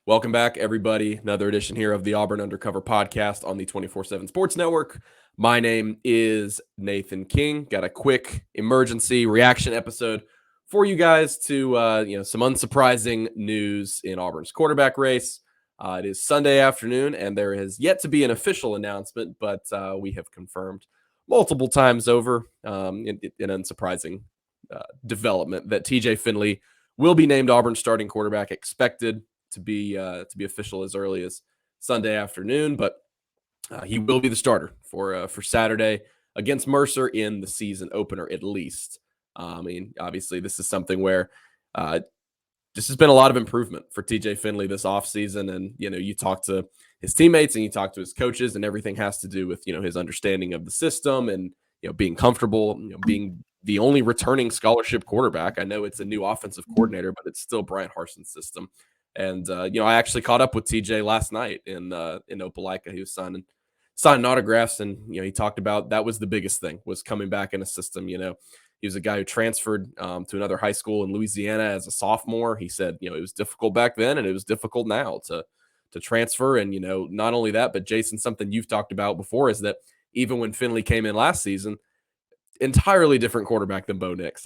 Welcome back, everybody. Another edition here of the Auburn Undercover podcast on the 24/7 Sports Network. My name is Nathan King. Got a quick emergency reaction episode for you guys to some unsurprising news in Auburn's quarterback race. It is Sunday afternoon, and there has yet to be an official announcement, but we have confirmed multiple times over an unsurprising development that TJ Finley will be named Auburn's starting quarterback, expected to be official as early as Sunday afternoon, but he will be the starter for Saturday against Mercer in the season opener, at least. Obviously, this is something where this has been a lot of improvement for TJ Finley this offseason, and you talk to his teammates and you talk to his coaches, and everything has to do with his understanding of the system and being comfortable, being the only returning scholarship quarterback. I know it's a new offensive coordinator, but it's still Brian Harson's system. And I actually caught up with TJ last night in Opelika. He was signing autographs, and he talked about that was the biggest thing, was coming back in a system. He was a guy who transferred to another high school in Louisiana as a sophomore. He said it was difficult back then, and it was difficult now to transfer. And not only that, but Jason, something you've talked about before is that even when Finley came in last season, entirely different quarterback than Bo Nix.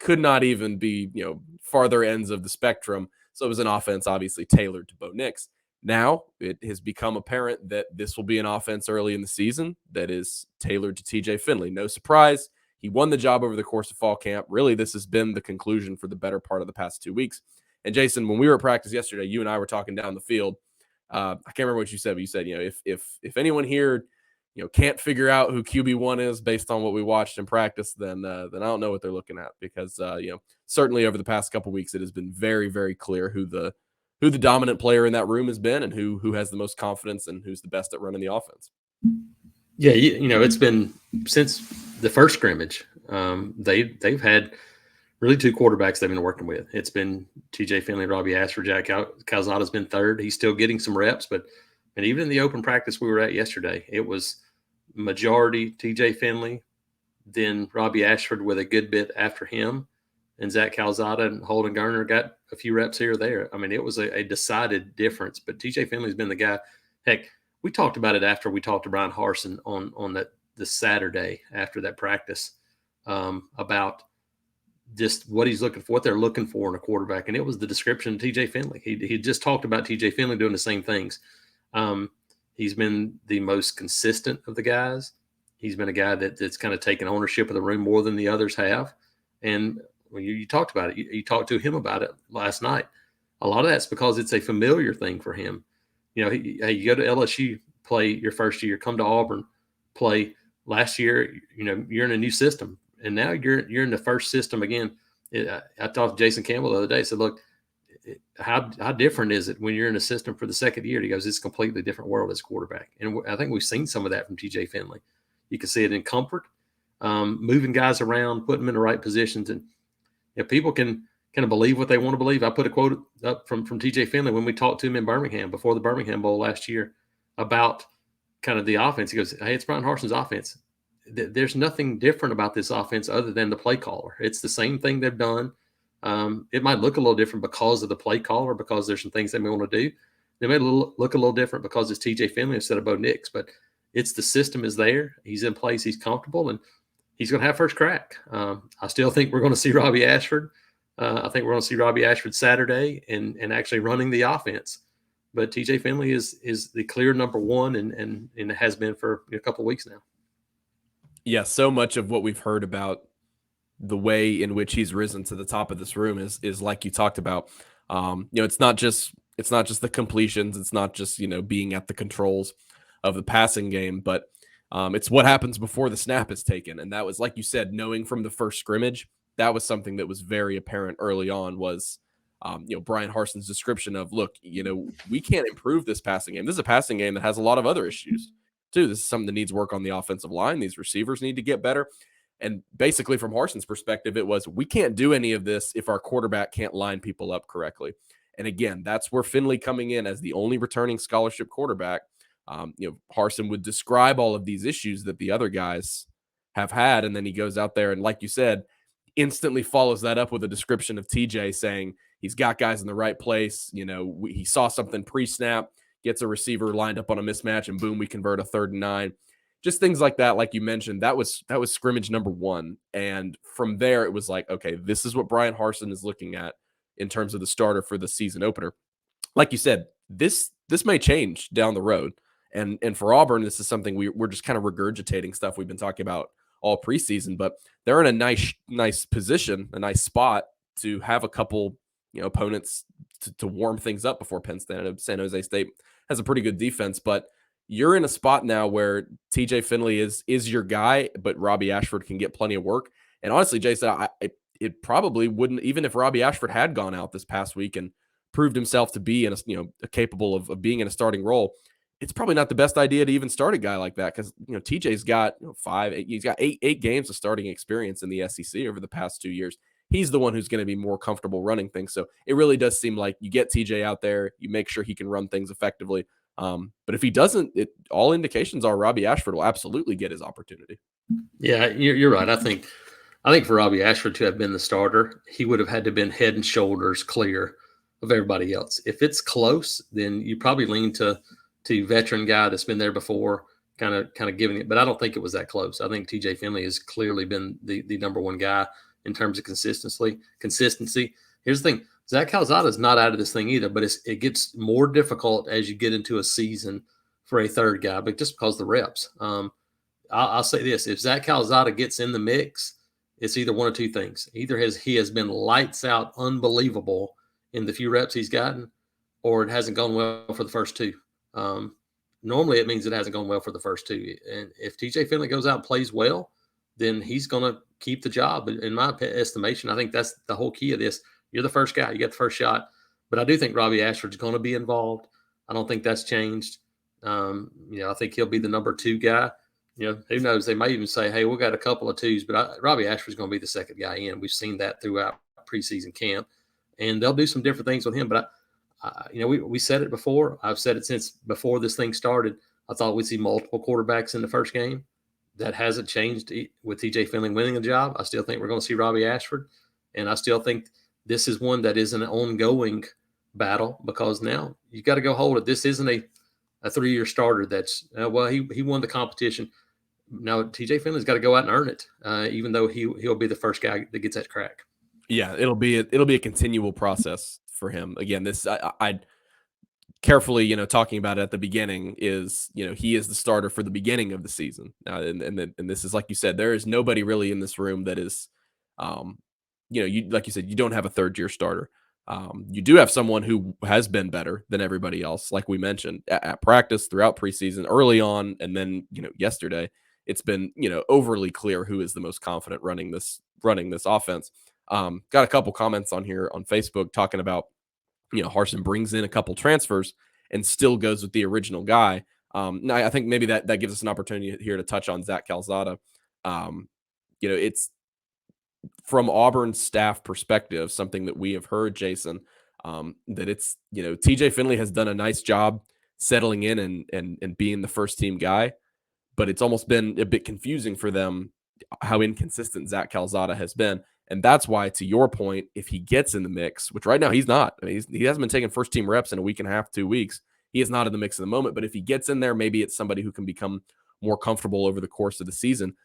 Could not even be farther ends of the spectrum. So it was an offense obviously tailored to Bo Nix. Now it has become apparent that this will be an offense early in the season that is tailored to TJ Finley. No surprise. He won the job over the course of fall camp. Really, this has been the conclusion for the better part of the past 2 weeks. And Jason, when we were at practice yesterday, you and I were talking down the field. I can't remember what you said, but you said, if anyone here can't figure out who QB1 is based on what we watched in practice, then I don't know what they're looking at, because certainly over the past couple weeks it has been very, very clear who the dominant player in that room has been, and who has the most confidence and who's the best at running the offense. Yeah, it's been since the first scrimmage. They've had really two quarterbacks they've been working with. It's been TJ Finley, Robby, Ashford. Jack Calzada's been third. He's still getting some reps, and even in the open practice we were at yesterday, it was majority TJ Finley, then Robby Ashford with a good bit after him, and Zach Calzada and Holden Garner got a few reps here or there. It was a decided difference, but TJ Finley's been the guy. Heck, we talked about it after we talked to Brian Harson on the Saturday after that practice about just what he's looking for, what they're looking for in a quarterback, and it was the description of TJ Finley. He just talked about TJ Finley doing the same things. He's been the most consistent of the guys. He's been a guy that's kind of taken ownership of the room more than the others have. And when you talked about it, you talked to him about it last night. A lot of that's because it's a familiar thing for him. You go to LSU, play your first year, come to Auburn, play last year. You're in a new system, and now you're in the first system again. I talked to Jason Campbell the other day. I said, look, how different is it when you're in a system for the second year? He goes, it's a completely different world as a quarterback. And I think we've seen some of that from TJ Finley. You can see it in comfort, moving guys around, putting them in the right positions. And people can kind of believe what they want to believe. I put a quote up from TJ Finley when we talked to him in Birmingham before the Birmingham Bowl last year about kind of the offense. He goes, hey, it's Brian Harson's offense. There's nothing different about this offense other than the play caller. It's the same thing they've done. It might look a little different because of the play caller, because there's some things they may want to do. They may look a little different because it's TJ Finley instead of Bo Nix, but it's the system is there. He's in place. He's comfortable, and he's going to have first crack. I still think we're going to see Robby Ashford. I think we're going to see Robby Ashford Saturday and actually running the offense. But TJ Finley is the clear number one, and it has been for a couple of weeks now. Yeah, so much of what we've heard about the way in which he's risen to the top of this room is like you talked about. It's not just the completions. It's not just being at the controls of the passing game, but it's what happens before the snap is taken. And that was, like you said, knowing from the first scrimmage, that was something that was very apparent early on. Was Brian Harson's description of, look, we can't improve this passing game. This is a passing game that has a lot of other issues too. This is something that needs work on the offensive line. These receivers need to get better. And basically, from Harson's perspective, it was, we can't do any of this if our quarterback can't line people up correctly. And again, that's where Finley coming in as the only returning scholarship quarterback. Harson would describe all of these issues that the other guys have had. And then he goes out there and, like you said, instantly follows that up with a description of TJ saying He's got guys in the right place. He saw something pre-snap, gets a receiver lined up on a mismatch, and boom, we convert a 3rd and 9. Just things like that, like you mentioned, that was scrimmage number 1. And from there, it was like, okay, this is what Brian Harsin is looking at in terms of the starter for the season opener. Like you said, this may change down the road. And for Auburn, this is something we're just kind of regurgitating stuff we've been talking about all preseason, but they're in a nice position, a nice spot to have a couple, opponents to warm things up before Penn State. San Jose State has a pretty good defense, but you're in a spot now where TJ Finley is your guy, but Robby Ashford can get plenty of work. And honestly, Jason, it probably wouldn't, even if Robby Ashford had gone out this past week and proved himself to be capable of being in a starting role, it's probably not the best idea to even start a guy like that, because TJ's got he's got eight games of starting experience in the SEC over the past 2 years. He's the one who's going to be more comfortable running things. So it really does seem like you get TJ out there, you make sure he can run things effectively. But if he doesn't, all indications are Robby Ashford will absolutely get his opportunity. Yeah, you're right. I think for Robby Ashford to have been the starter, he would have had to have been head and shoulders clear of everybody else. If it's close, then you probably lean to veteran guy that's been there before, kind of giving it. But I don't think it was that close. I think TJ Finley has clearly been the number 1 guy in terms of consistency. Here's the thing. Zach Calzada is not out of this thing either, but it gets more difficult as you get into a season for a 3rd guy, but just because of the reps. I'll say this. If Zach Calzada gets in the mix, it's either one of 2 things. Either he has been lights out unbelievable in the few reps he's gotten, or it hasn't gone well for the first 2. Normally it means it hasn't gone well for the first 2. And if TJ Finley goes out and plays well, then he's going to keep the job. In my estimation, I think that's the whole key of this. You're the first guy. You get the first shot. But I do think Robby Ashford's going to be involved. I don't think that's changed. I think he'll be the number 2 guy. Who knows? They may even say, hey, we've got a couple of 2s, but Robby Ashford's going to be the 2nd guy in. We've seen that throughout preseason camp. And they'll do some different things with him. But we said it before. I've said it since before this thing started. I thought we'd see multiple quarterbacks in the first game. That hasn't changed with TJ Finley winning a job. I still think we're going to see Robby Ashford. And I still think this is one that is an ongoing battle, because now you got to go hold it. This isn't a 3-year starter that's, he won the competition. Now TJ Finley's got to go out and earn it, even though he'll be the first guy that gets that crack. Yeah, it'll be a continual process for him. Again, this I carefully, talking about it at the beginning is, he is the starter for the beginning of the season. And this is, like you said, there is nobody really in this room that is, like you said, you don't have a 3rd-year starter. You do have someone who has been better than everybody else, like we mentioned at practice, throughout preseason, early on, and then yesterday. It's been overly clear who is the most confident running this offense. Got a couple comments on here on Facebook talking about Harsin brings in a couple transfers and still goes with the original guy. Now I think maybe that gives us an opportunity here to touch on Zach Calzada. It's from Auburn's staff perspective, something that we have heard, Jason, that it's, TJ Finley has done a nice job settling in and being the first team guy, but it's almost been a bit confusing for them how inconsistent Zach Calzada has been. And that's why, to your point, if he gets in the mix, which right now he's not, I mean, he hasn't been taking first team reps in a week and a half, 2 weeks. He is not in the mix at the moment, but if he gets in there, maybe it's somebody who can become more comfortable over the course of the season.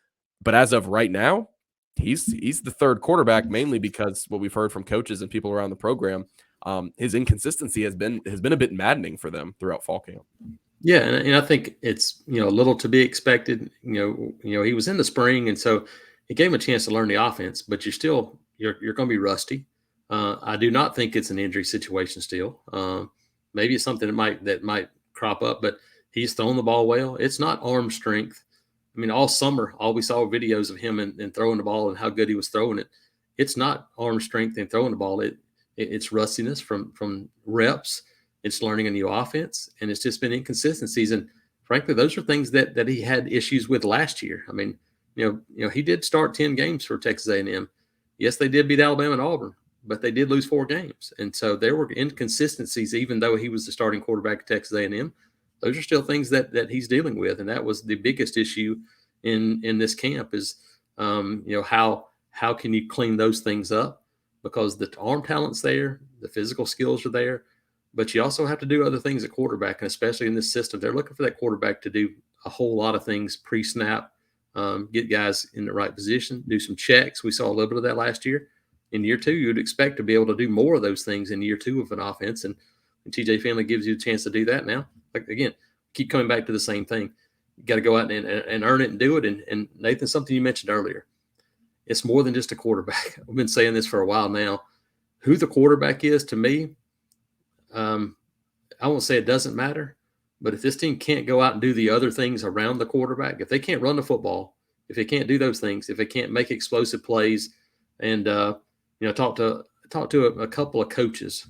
But as of right now, he's the 3rd quarterback, mainly because what we've heard from coaches and people around the program, his inconsistency has been a bit maddening for them throughout fall camp. Yeah, and I think it's a little to be expected. He was in the spring, and so it gave him a chance to learn the offense. But you're going to be rusty. I do not think it's an injury situation still. Maybe it's something that might crop up, but he's thrown the ball well. It's not arm strength. I mean, all summer, all we saw were videos of him and throwing the ball and how good he was throwing it. It's not arm strength and throwing the ball. It's rustiness from reps. It's learning a new offense, and it's just been inconsistencies. And frankly, those are things that he had issues with last year. I mean, he did start 10 games for Texas A&M. Yes, they did beat Alabama and Auburn, but they did lose 4 games. And so there were inconsistencies, even though he was the starting quarterback at Texas A&M. Those are still things that he's dealing with. And that was the biggest issue in this camp is, how can you clean those things up? because the arm talent's there, the physical skills are there, but you also have to do other things at quarterback, and especially in this system, they're looking for that quarterback to do a whole lot of things pre-snap, get guys in the right position, do some checks. We saw a little bit of that last year. In year 2, you'd expect to be able to do more of those things in year 2 of an offense, and TJ Finley gives you a chance to do that now. Like, again, keep coming back to the same thing. You got to go out and earn it and do it. And Nathan, something you mentioned earlier, it's more than just a quarterback. I've been saying this for a while now. Who the quarterback is, to me, I won't say it doesn't matter, but if this team can't go out and do the other things around the quarterback, if they can't run the football, if they can't do those things, if they can't make explosive plays, and talk to a couple of coaches,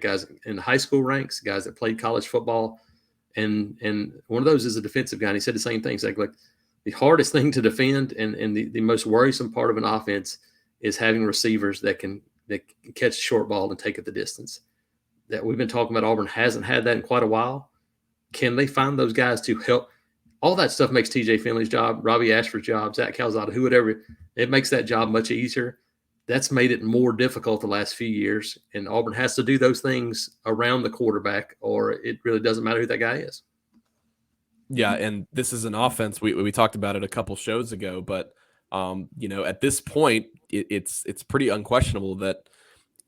guys in the high school ranks, guys that played college football, and one of those is a defensive guy, and he said the same thing. He's like the hardest thing to defend and the most worrisome part of an offense is having receivers that can catch a short ball and take it the distance. That we've been talking about, Auburn hasn't had that in quite a while. Can they find those guys to help? All that stuff makes TJ Finley's job, Robby Ashford's job, Zach Calzada, whoever. It makes that job much easier. That's made it more difficult the last few years, and Auburn has to do those things around the quarterback, or it really doesn't matter who that guy is. Yeah, and this is an offense. We talked about it a couple shows ago, but at this point, it's pretty unquestionable that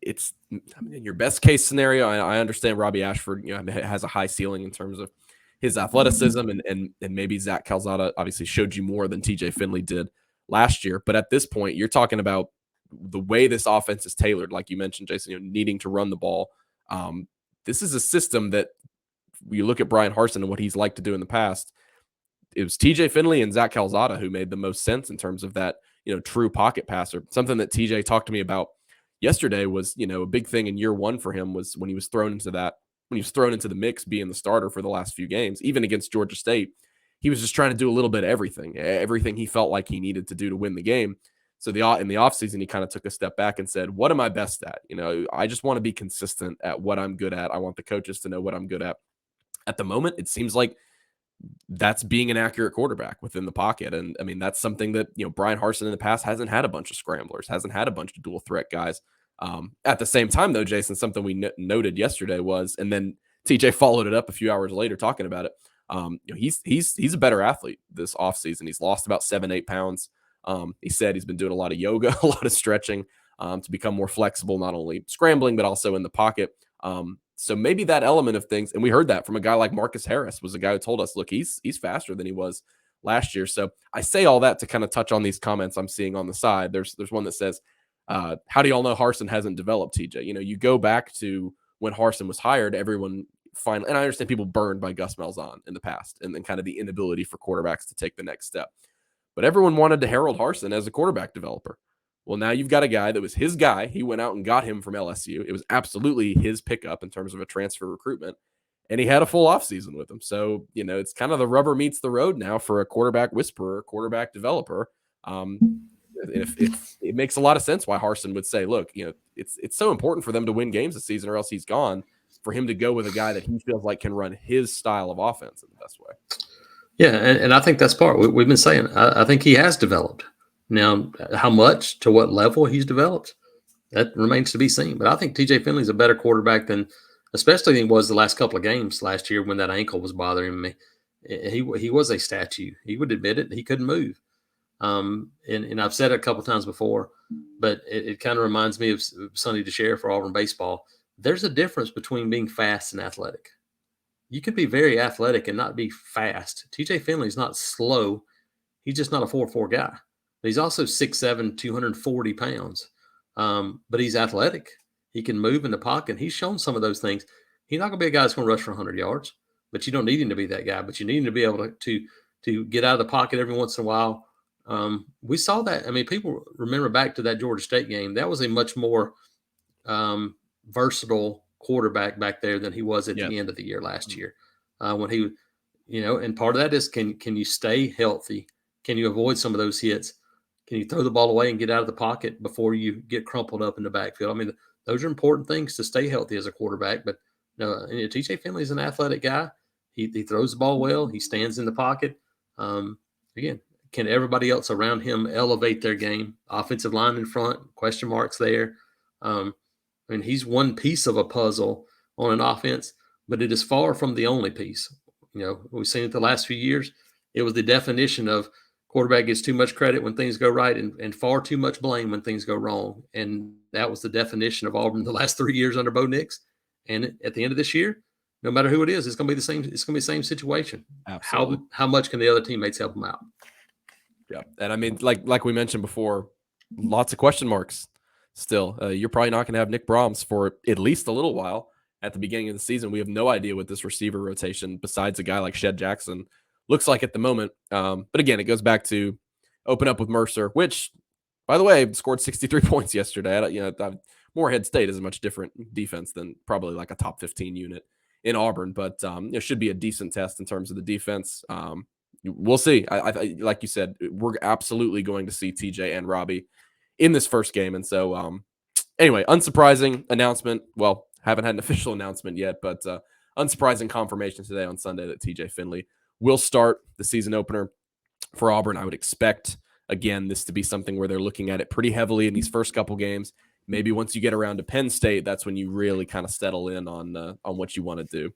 it's, in your best case scenario. I understand Robby Ashford, has a high ceiling in terms of his athleticism, and maybe Zach Calzada obviously showed you more than TJ Finley did last year. But at this point, you're talking about the way this offense is tailored, like you mentioned, Jason, needing to run the ball. This is a system that you look at Brian Harsin and what he's liked to do in the past. It was TJ Finley and Zach Calzada who made the most sense in terms of that, true pocket passer. Something that TJ talked to me about yesterday was, a big thing in year 1 for him was when he was thrown into the mix, being the starter for the last few games, even against Georgia State. He was just trying to do a little bit of everything he felt like he needed to do to win the game. So in the offseason, he kind of took a step back and said, what am I best at? I just want to be consistent at what I'm good at. I want the coaches to know what I'm good at. At the moment, it seems like that's being an accurate quarterback within the pocket. And I mean, that's something that, Brian Harsin in the past hasn't had a bunch of scramblers, hasn't had a bunch of dual threat guys. At the same time, though, Jason, something we noted yesterday was, and then TJ followed it up a few hours later talking about it. He's a better athlete this offseason. He's lost about 7-8 pounds. He said he's been doing a lot of yoga, a lot of stretching to become more flexible, not only scrambling, but also in the pocket. So maybe that element of things, and we heard that from a guy like Marcus Harris, was a guy who told us, look, he's faster than he was last year. So I say all that to kind of touch on these comments I'm seeing on the side. There's one that says, how do y'all know Harsin hasn't developed, TJ? You go back to when Harsin was hired, everyone finally, and I understand people burned by Gus Malzahn in the past and then kind of the inability for quarterbacks to take the next step. But everyone wanted to herald Harsin as a quarterback developer. Well, now you've got a guy that was his guy. He went out and got him from LSU. It was absolutely his pickup in terms of a transfer recruitment. And he had a full offseason with him. So, it's kind of the rubber meets the road now for a quarterback whisperer, quarterback developer. It makes a lot of sense why Harsin would say, look, it's so important for them to win games this season or else he's gone, for him to go with a guy that he feels like can run his style of offense in the best way. Yeah, and I think that's part. We've been saying, I think he has developed. Now, how much, to what level he's developed, that remains to be seen. But I think TJ Finley's a better quarterback than, especially than he was the last couple of games last year when that ankle was bothering me. He was a statue. He would admit it. He couldn't move. And I've said it a couple of times before, but it kind of reminds me of Sonny DeShare for Auburn baseball. There's a difference between being fast and athletic. You could be very athletic and not be fast. TJ Finley's not slow. He's just not a 4.4 guy. But he's also 6'7", 240 pounds. But he's athletic. He can move in the pocket. He's shown some of those things. He's not going to be a guy that's going to rush for 100 yards, but you don't need him to be that guy. But you need him to be able to get out of the pocket every once in a while. We saw that. I mean, people remember back to that Georgia State game. That was a much more versatile quarterback back there than he was at the end of the year last year. When he, and part of that is can you stay healthy? Can you avoid some of those hits? Can you throw the ball away and get out of the pocket before you get crumpled up in the backfield? I mean, those are important things to stay healthy as a quarterback. But TJ Finley's an athletic guy. He throws the ball well. He stands in the pocket. Again, can everybody else around him elevate their game? Offensive line in front, question marks there. I mean, he's one piece of a puzzle on an offense, but it is far from the only piece. You know, we've seen it the last few years. It was the definition of quarterback gets too much credit when things go right and far too much blame when things go wrong. And that was the definition of Auburn the last 3 years under Bo Nix. And at the end of this year, no matter who it is, it's going to be the same. It's going to be the same situation. Absolutely. How much can the other teammates help them out? Yeah, and I mean, like we mentioned before, lots of question marks still. You're probably not going to have Nick Brahms for at least a little while. At the beginning of the season, we have no idea what this receiver rotation, besides a guy like Shed Jackson, looks like at the moment. But again, it goes back to open up with Mercer, which, by the way, scored 63 points yesterday. Morehead State is a much different defense than probably like a top 15 unit in Auburn, but it should be a decent test in terms of the defense. We'll see. I like you said, we're absolutely going to see TJ and Robby in this first game. And so, anyway, unsurprising announcement. Well, haven't had an official announcement yet, but unsurprising confirmation today on Sunday that TJ Finley will start the season opener for Auburn. I would expect, again, this to be something where they're looking at it pretty heavily in these first couple games. Maybe once you get around to Penn State, that's when you really kind of settle in on what you want to do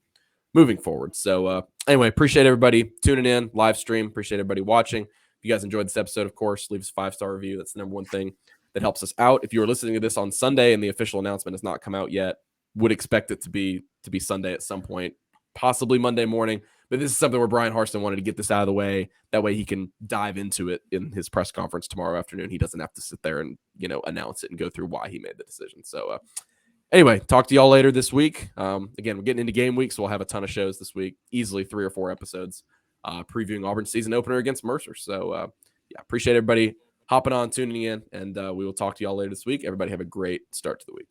moving forward. So anyway, appreciate everybody tuning in, live stream. Appreciate everybody watching. If you guys enjoyed this episode, of course, leave us a 5-star review. That's the number one thing that helps us out. If you are listening to this on Sunday and the official announcement has not come out yet, would expect it to be Sunday at some point, possibly Monday morning. But this is something where Brian Harston wanted to get this out of the way. That way he can dive into it in his press conference tomorrow afternoon. He doesn't have to sit there and, announce it and go through why he made the decision. So anyway, talk to y'all later this week. Again, we're getting into game week, so we'll have a ton of shows this week, easily 3 or 4 episodes previewing Auburn's season opener against Mercer. So appreciate everybody hopping on, tuning in, and we will talk to y'all later this week. Everybody have a great start to the week.